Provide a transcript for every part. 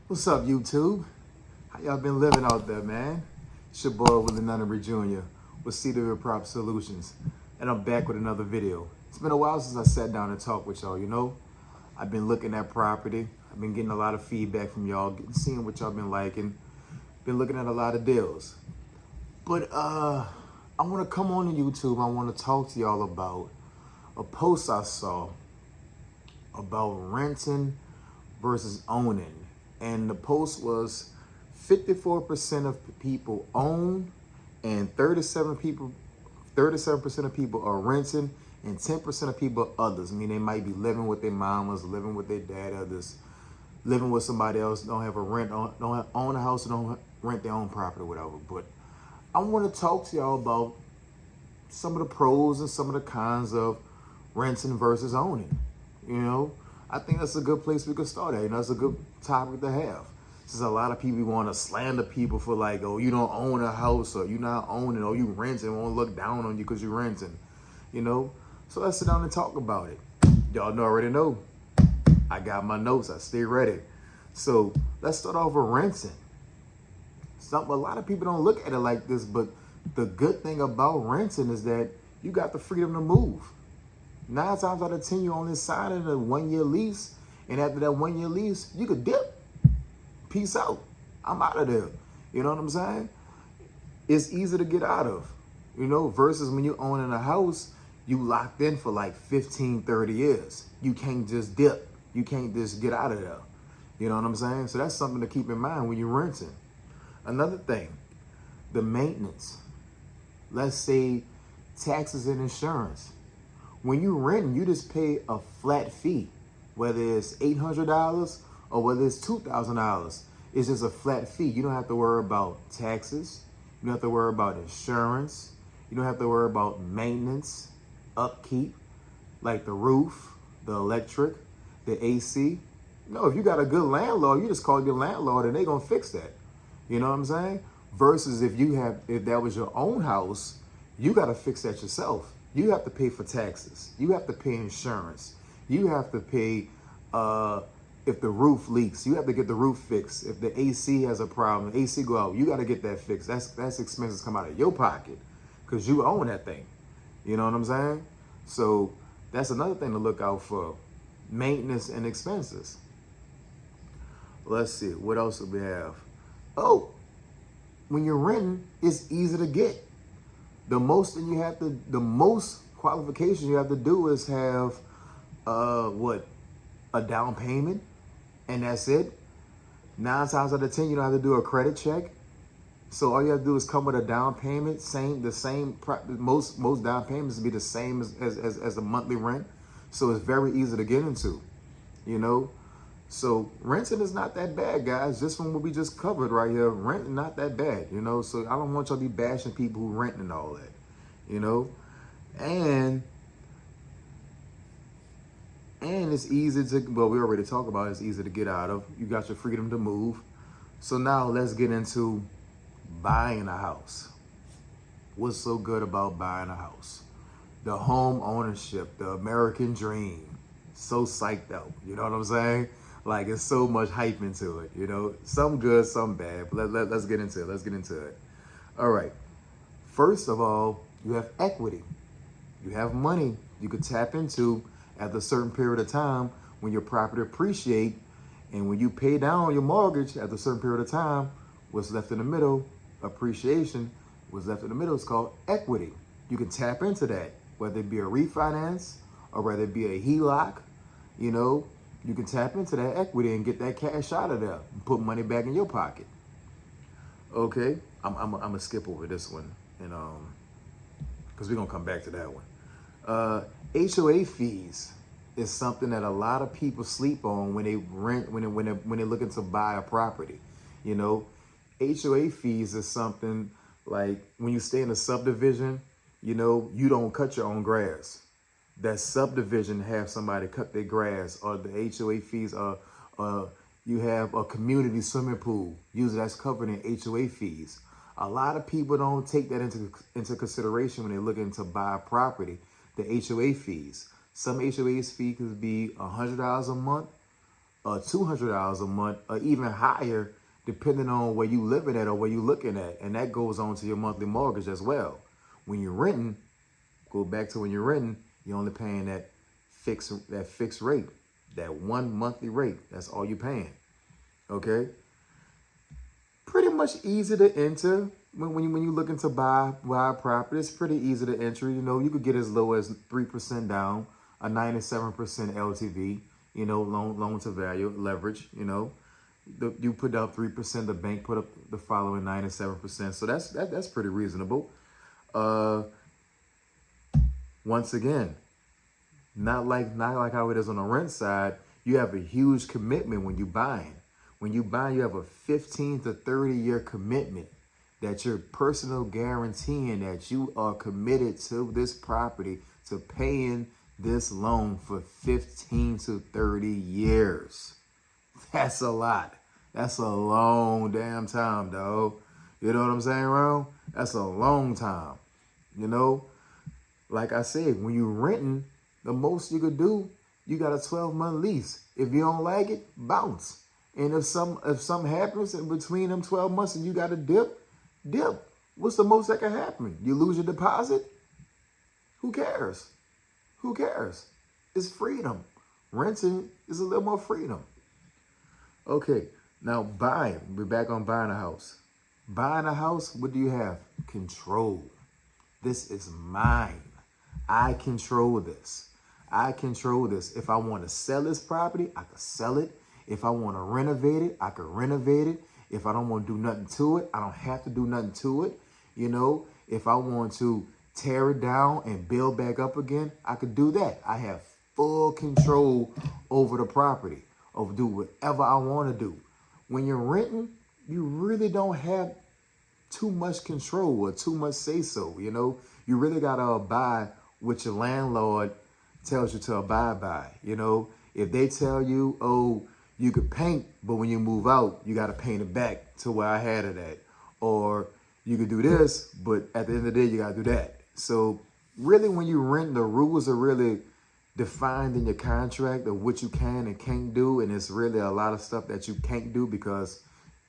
What's up, YouTube? How y'all been living out there, man? It's your boy, Willie Nunnery Jr. with Cedarville Prop Solutions, and I'm back with another video. It's been a while since I sat down and talked with y'all, I've been looking at property. I've been getting a lot of feedback from y'all, seeing what y'all been liking. Been looking at a lot of deals. But I want to come on to YouTube. I want to talk to y'all about a post I saw about renting versus owning. And the post was 54% of people own and 37% of people are renting and 10% of people are others. I mean, they might be living with their mamas, living with their dad, others, living with somebody else, don't have a rent, don't own a house, don't rent their own property or whatever. But I want to talk to y'all about some of the pros and some of the cons of renting versus owning. I think that's a good place we could start at. That's a good topic to have. Since a lot of people want to slander people for like, oh, you don't own a house, or you not owning, or you renting, won't look down on you because you're renting, So let's sit down and talk about it. Y'all already know. I got my notes. I stay ready. So let's start off with renting. A lot of people don't look at it like this, but the good thing about renting is that you got the freedom to move. 9 times out of 10, you only sign in a 1-year lease, and after that 1-year lease, you could dip. Peace out. I'm out of there. You know what I'm saying? It's easy to get out of, versus when you own in a house, you locked in for like 15, 30 years. You can't just dip. You can't just get out of there. You know what I'm saying? So that's something to keep in mind when you're renting. Another thing, the maintenance. Let's say taxes and insurance. When you rent, you just pay a flat fee, whether it's $800 or whether it's $2,000. It's just a flat fee. You don't have to worry about taxes. You don't have to worry about insurance. You don't have to worry about maintenance, upkeep, like the roof, the electric, the AC. No, if you got a good landlord, you just call your landlord and they're going to fix that. You know what I'm saying? Versus if that was your own house, you got to fix that yourself. You have to pay for taxes. You have to pay insurance. You have to pay if the roof leaks. You have to get the roof fixed. If the AC has a problem, the AC go out, you got to get that fixed. That's expenses come out of your pocket because you own that thing. You know what I'm saying? So that's another thing to look out for. Maintenance and expenses. Let's see. What else do we have? Oh, when you're renting, it's easy to get. The most qualifications you have to do is have a down payment, and that's it. 9 times out of 10, you don't have to do a credit check. So all you have to do is come with a down payment. Most down payments be the same as a monthly rent. So it's very easy to get into, So renting is not that bad, guys. Just from what we just covered right here, renting not that bad, So I don't want y'all to be bashing people who rent and all that, And it's easy to, well, we already talked about it. It's easy to get out of. You got your freedom to move. So now let's get into buying a house. What's so good about buying a house? The home ownership, the American dream. So psyched out. You know what I'm saying? Like, it's so much hype into it, Some good, some bad. But let's get into it. All right. First of all, you have equity. You have money you could tap into after a certain period of time when your property appreciate, and when you pay down your mortgage after a certain period of time, what's left in the middle, appreciation, what's left in the middle is called equity. You can tap into that, whether it be a refinance or whether it be a HELOC, you can tap into that equity and get that cash out of there and put money back in your pocket. Okay, I'm gonna skip over this one, and because we're gonna come back to that one. HOA fees is something that a lot of people sleep on when they rent, when they're looking to buy a property. HOA fees is something like when you stay in a subdivision, you don't cut your own grass. That subdivision have somebody cut their grass, or the HOA fees are you have a community swimming pool. Usually that's covered in HOA fees. A lot of people don't take that into consideration when they're looking to buy a property, the HOA fees. Some HOA fees could be $100 a month $200 a month, or even higher, depending on where you living at or where you looking at. And that goes on to your monthly mortgage as well. When you're renting, go back to when you're renting, you're only paying that fixed rate, that 1 monthly rate. That's all you're paying. Okay? Pretty much easy to enter. When you're looking to buy a property, it's pretty easy to enter. You know, you could get as low as 3% down, a 97% LTV, you know, loan to value, leverage, you know. You put up 3%, the bank put up the following 97%. So that's pretty reasonable. Once again, not like how it is on the rent side. You have a huge commitment when you buying. When you buy, you have a 15 to 30 year commitment that you're personal guaranteeing that you are committed to this property, to paying this loan for 15 to 30 years. That's a lot. That's a long damn time, dog. You know what I'm saying, Ron? That's a long time. You know, like I said, when you're renting, the most you could do, you got a 12-month lease. If you don't like it, bounce. And if something happens in between them 12 months and you got to dip. What's the most that can happen? You lose your deposit? Who cares? Who cares? It's freedom. Renting is a little more freedom. Okay, now buying. We're back on buying a house. Buying a house, what do you have? Control. This is mine. I control this. I control this. If I want to sell this property, I can sell it. If I want to renovate it, I can renovate it. If I don't want to do nothing to it, I don't have to do nothing to it. You know, if I want to tear it down and build back up again, I could do that. I have full control over the property, over do whatever I want to do. When you're renting, you really don't have too much control or too much say so. You know, you really got to abide what your landlord tells you to abide by. You know, if they tell you, oh, you could paint, but when you move out, you got to paint it back to where I had it at. Or you could do this, but at the end of the day, you got to do that. So really, when you rent, the rules are really defined in your contract of what you can and can't do. And it's really a lot of stuff that you can't do because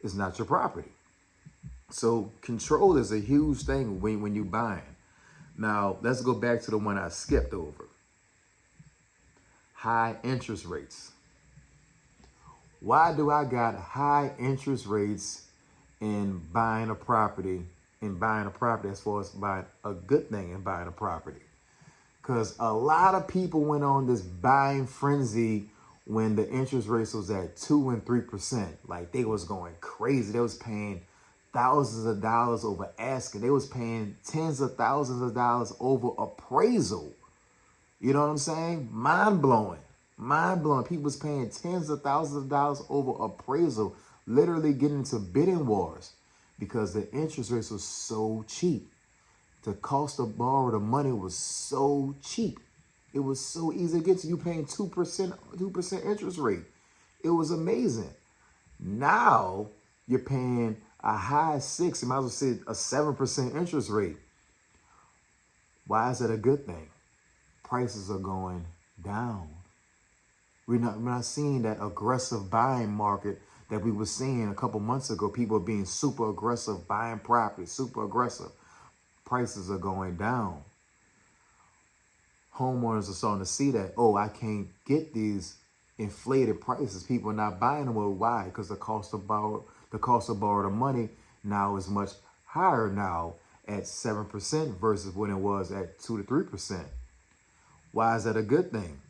it's not your property. So control is a huge thing when you're buying. Now, let's go back to the one I skipped over. High interest rates. Why do I got high interest rates in buying a property, as far as buying a good thing and buying a property? Because a lot of people went on this buying frenzy when the interest rates was at 2 and 3%. Like, they was going crazy. They was paying thousands of dollars over asking. They was paying tens of thousands of dollars over appraisal. You know what I'm saying? Mind blowing. People was paying tens of thousands of dollars over appraisal, literally getting into bidding wars because the interest rates was so cheap. The cost to borrow the money was so cheap. It was so easy to get to. You paying 2% interest rate. It was amazing. Now you're paying a high 6, you might as well say a 7% interest rate. Why is that a good thing? Prices are going down. We're not seeing that aggressive buying market that we were seeing a couple months ago. People are being super aggressive, buying property, super aggressive. Prices are going down. Homeowners are starting to see that, oh, I can't get these inflated prices. People are not buying them. Well, why? Because the cost to borrow the money now is much higher now at 7% versus when it was at 2 to 3%. Why is that a good thing?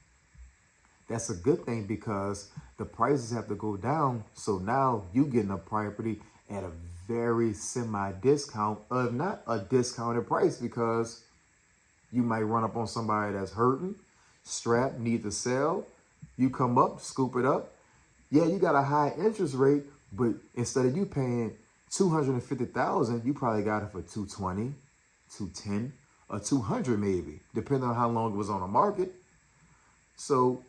That's a good thing because the prices have to go down. So now you getting a property at a very semi-discount, of not a discounted price, because you might run up on somebody that's hurting, strapped, need to sell. You come up, scoop it up. Yeah, you got a high interest rate, but instead of you paying $250,000, you probably got it for $220, $210, or $200 maybe, depending on how long it was on the market. So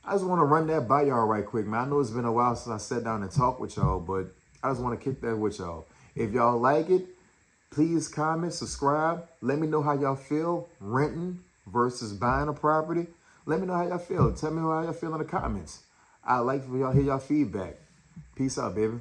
I just want to run that by y'all right quick, man. I know it's been a while since I sat down and talked with y'all, but I just want to kick that with y'all. If y'all like it, please comment, subscribe. Let me know how y'all feel renting versus buying a property. Let me know how y'all feel. Tell me how y'all feel in the comments. I'd like for y'all to hear y'all feedback. Peace out, baby.